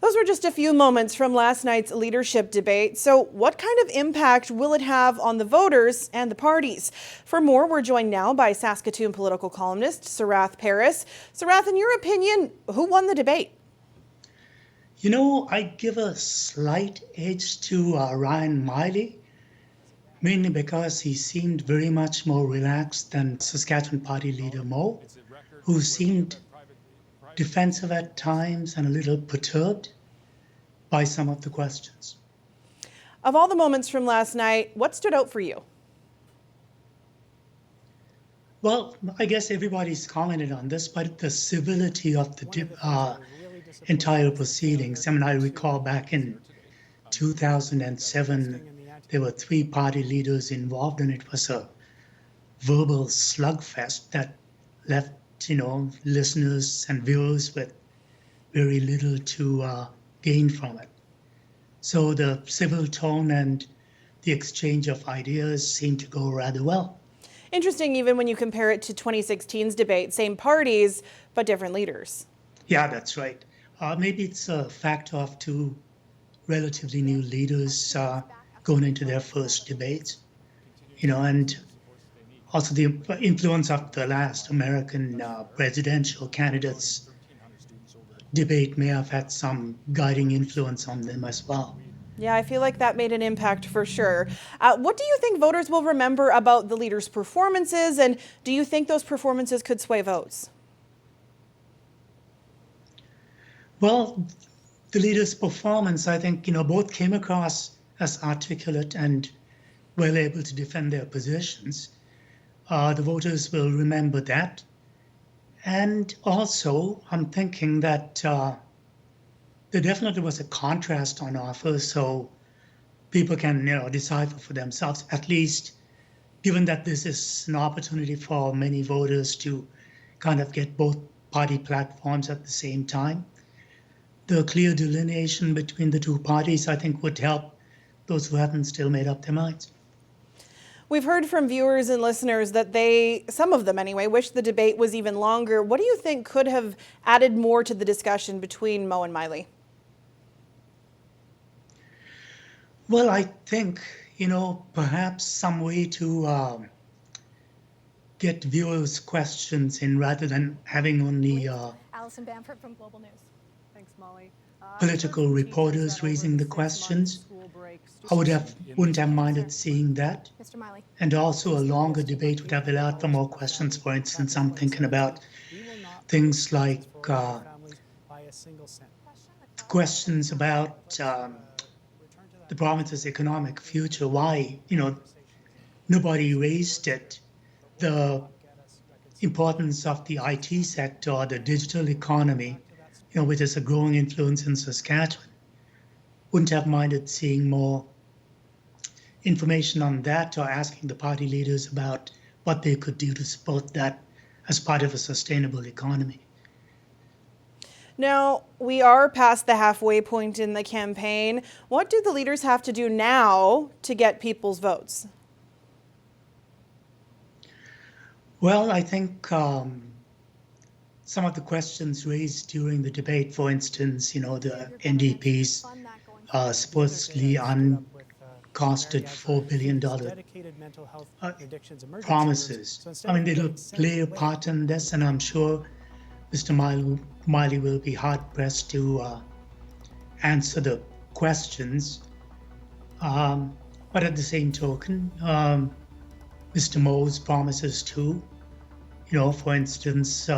Those were just a few moments from last night's leadership debate. So what kind of impact will it have on the voters and the parties? For more, we're joined now by Saskatoon political columnist Sarath Paris. Sarath, in your opinion, who won the debate? You know, I give a slight edge to Ryan Miley, mainly because he seemed very much more relaxed than Saskatchewan Party leader Mo, who seemed defensive at times and a little perturbed by some of the questions. Of all the moments from last night, what stood out for you? Well, I guess everybody's commented on this, but the civility of the entire proceedings. I mean, I recall back in 2007, there were 3 party leaders involved, and it was a verbal slugfest that left, listeners and viewers with very little to gain from it. So the civil tone and the exchange of ideas seemed to go rather well. Interesting, even when you compare it to 2016's debate, same parties, but different leaders. Yeah, that's right. Maybe it's a factor of 2 relatively new leaders going into their first debates, and also the influence of the last American presidential candidates debate may have had some guiding influence on them as well. Yeah, I feel like that made an impact for sure. What do you think voters will remember about the leaders' performances, and do you think those performances could sway votes? Well, the leaders' performance, I think, both came across as articulate and well able to defend their positions. The voters will remember that. And also, I'm thinking that there definitely was a contrast on offer, so people can, decipher for themselves, at least given that this is an opportunity for many voters to kind of get both party platforms at the same time. The clear delineation between the 2 parties, I think, would help those who haven't still made up their minds. We've heard from viewers and listeners that some of them anyway, wish the debate was even longer. What do you think could have added more to the discussion between Mo and Miley? Well, I think, perhaps some way to get viewers' questions in rather than having only Allison Bamford from Global News. Thanks, Molly. Political reporters raising the questions. I wouldn't have minded seeing that. Mr. Miley. And also a longer debate would have allowed for more questions. For instance, I'm thinking about things like questions about the province's economic future. Why, nobody raised it. The importance of the IT sector, the digital economy, which is a growing influence in Saskatchewan. Wouldn't have minded seeing more information on that or asking the party leaders about what they could do to support that as part of a sustainable economy. Now, we are past the halfway point in the campaign. What do the leaders have to do now to get people's votes? Well, I think some of the questions raised during the debate, for instance, the NDP's supposedly uncosted $4 billion promises. I mean, it'll play a part in this, and I'm sure Mr. Miley will be hard-pressed to answer the questions. But at the same token, Mr. Mo's promises too, for instance,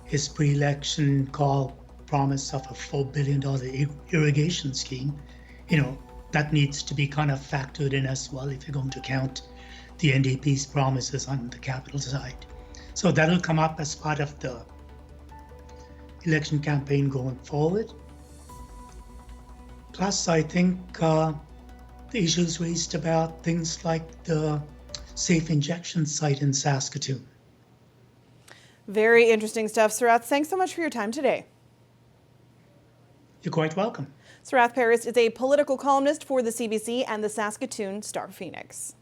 his pre-election call promise of a $4 billion irrigation scheme, that needs to be kind of factored in as well if you're going to count the NDP's promises on the capital side. So that'll come up as part of the election campaign going forward. Plus, I think the issues raised about things like the safe injection site in Saskatoon. Very interesting stuff. Sarath, thanks so much for your time today. You're quite welcome. Sarath Paris is a political columnist for the CBC and the Saskatoon Star Phoenix.